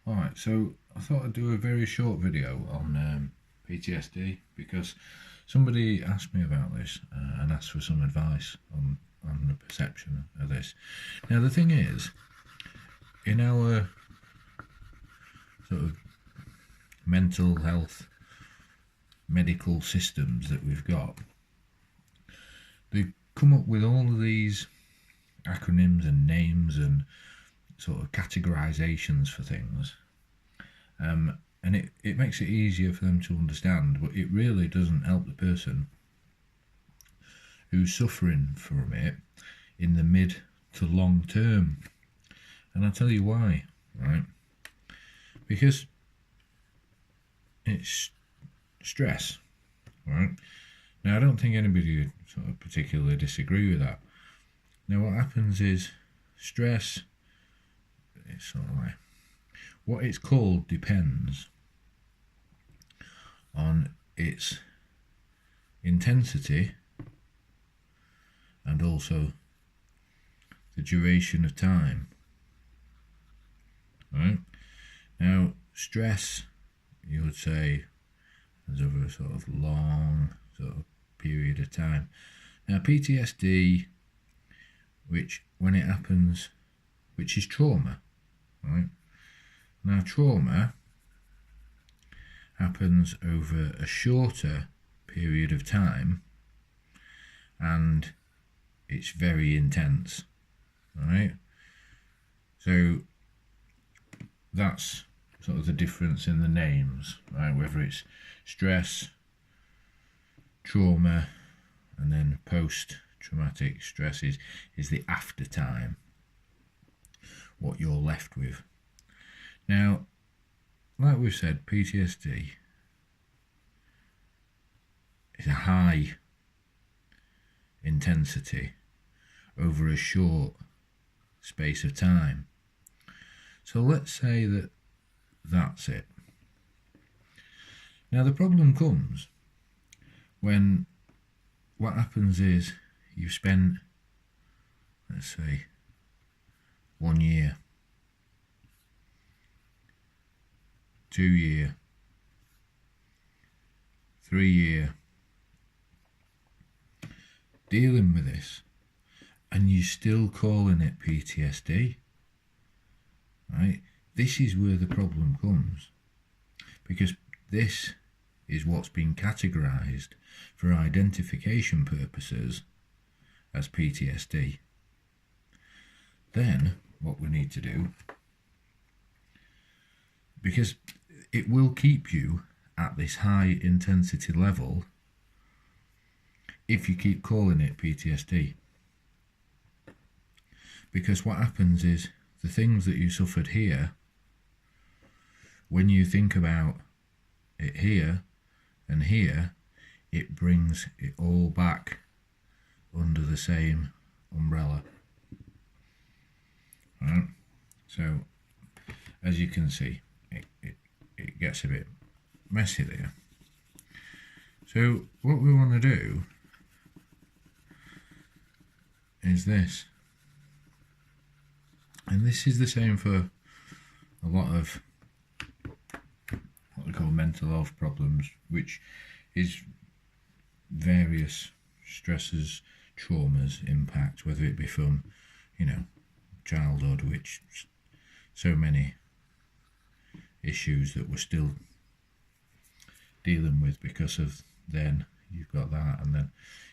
Alright, so I thought I'd do a very short video on PTSD because somebody asked me about this and asked for some advice on the perception of this. Now the thing is, in our sort of mental health medical systems that we've got, they come up with all of these acronyms and names and sort of categorizations for things, and it makes it easier for them to understand, but it really doesn't help the person who's suffering from it in the mid to long term. And I'll tell you why, right? Because it's stress, right? Now I don't think anybody would sort of particularly disagree with that. Now what happens is stress, it's sort of like, what it's called depends on its intensity and also the duration of time. Right? Now, stress, you would say, is over a sort of long sort of period of time. Now, PTSD, which when it happens, which is trauma, right? Now, trauma happens over a shorter period of time and it's very intense, right? So that's sort of the difference in the names, right? Whether it's stress, trauma, and then post-traumatic stress is the after time, what you're left with. Now, like we've said, PTSD is a high intensity over a short space of time. So let's say that that's it. Now the problem comes when what happens is you've spent, let's say, 1 year, 2 year, 3 year dealing with this, and you're still calling it PTSD, right? This is where the problem comes, because this is what's been categorized for identification purposes as PTSD. Then what we need to do, because it will keep you at this high intensity level if you keep calling it PTSD. Because what happens is the things that you suffered here, when you think about it here and here, it brings it all back under the same umbrella. Right? So as you can see, it gets a bit messy there. So what we want to do is this, and this is the same for a lot of what we call mental health problems, which is various stresses, traumas, impact, whether it be from, childhood, which so many issues that we're still dealing with because of then you've got that, and then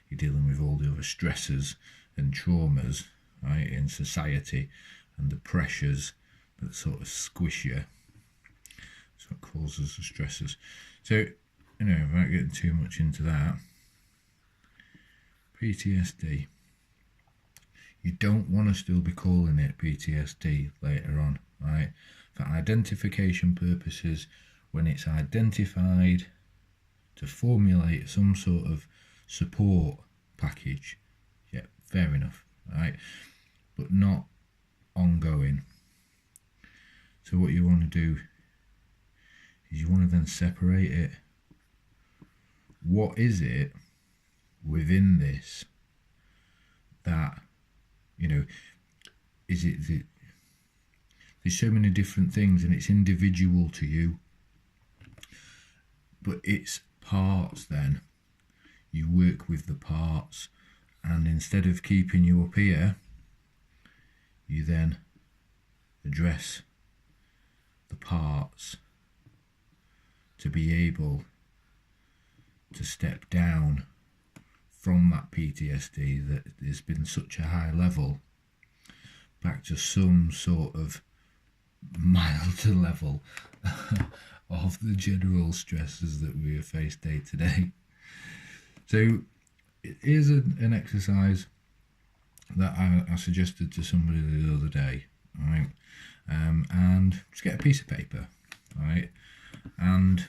you're dealing with all the other stresses and traumas, right, in society, and the pressures that sort of squish you, so it causes the stresses. So, without getting too much into that, PTSD, you don't want to still be calling it PTSD later on, right? For identification purposes, when it's identified to formulate some sort of support package, yeah, fair enough, right? But not ongoing. So what you want to do is you want to then separate it. What is it within this that, is it There's so many different things, and it's individual to you. But it's parts then. You work with the parts, and instead of keeping you up here, you then address the parts to be able to step down from that PTSD that has been such a high level back to some sort of milder level of the general stresses that we face day to day. So it is an exercise that I suggested to somebody the other day, all right? And just get a piece of paper, all right? And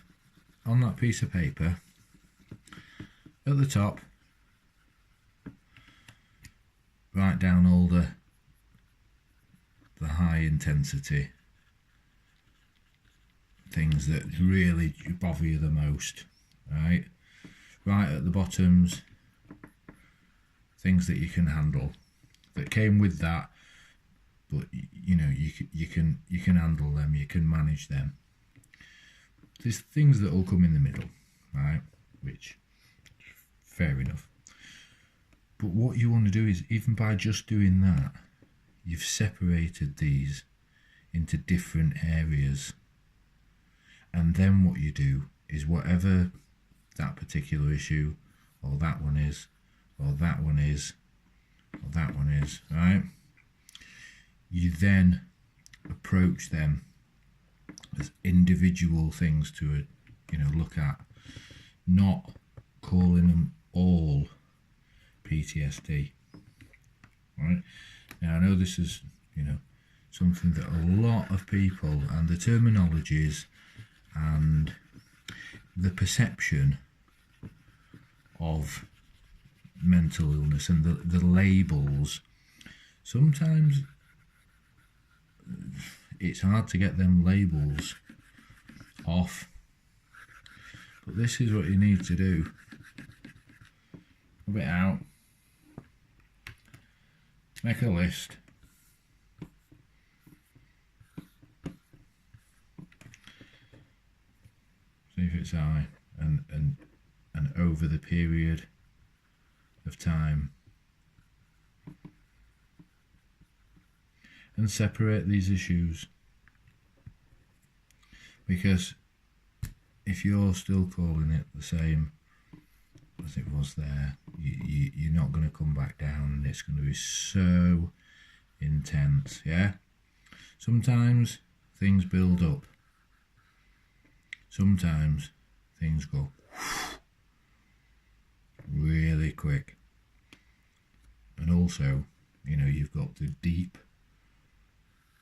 on that piece of paper, at the top, write down all the high intensity things that really bother you the most, right? Right at the bottoms, things that you can handle, that came with that, but you know you can handle them, you can manage them. There's things that will come in the middle, right? Which, fair enough. But what you want to do is, even by just doing that, you've separated these into different areas. And then what you do is, whatever that particular issue, or that one is, or that one is, or that one is, right? You then approach them as individual things to, look at, not calling them all PTSD, right? Now, I know this is, something that a lot of people, and the terminologies and the perception of mental illness and the labels, sometimes it's hard to get them labels off. But this is what you need to do. Rub it out. Make a list. See if it's high, and over the period of time, and separate these issues, because if you're still calling it the same as it was there, you're not going to come back down, and it's going to be so intense. Yeah, sometimes things build up, sometimes things go really quick, and also, you've got the deep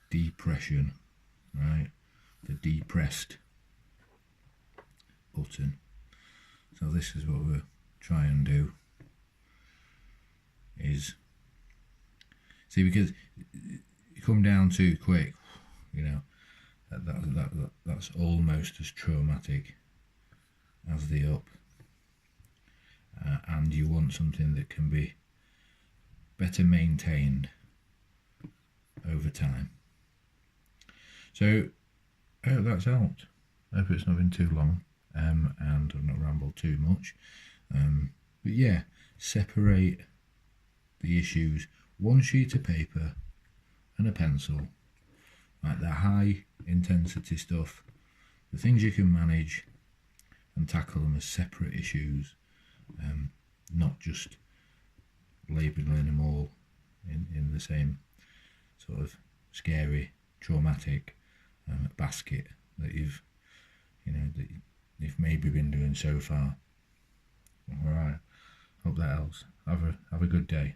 depression, right? The depressed button. So this is what we'll try and do, is see, because you come down too quick, that's almost as traumatic as the up, and you want something that can be better maintained over time. So I hope that's helped. I hope it's not been too long, and I've not rambled too much, but yeah, separate the issues. One sheet of paper and a pencil, like the high intensity stuff, the things you can manage, and tackle them as separate issues, not just labelling them all in the same sort of scary, traumatic basket that you've maybe been doing so far. All right, hope that helps. Have a good day.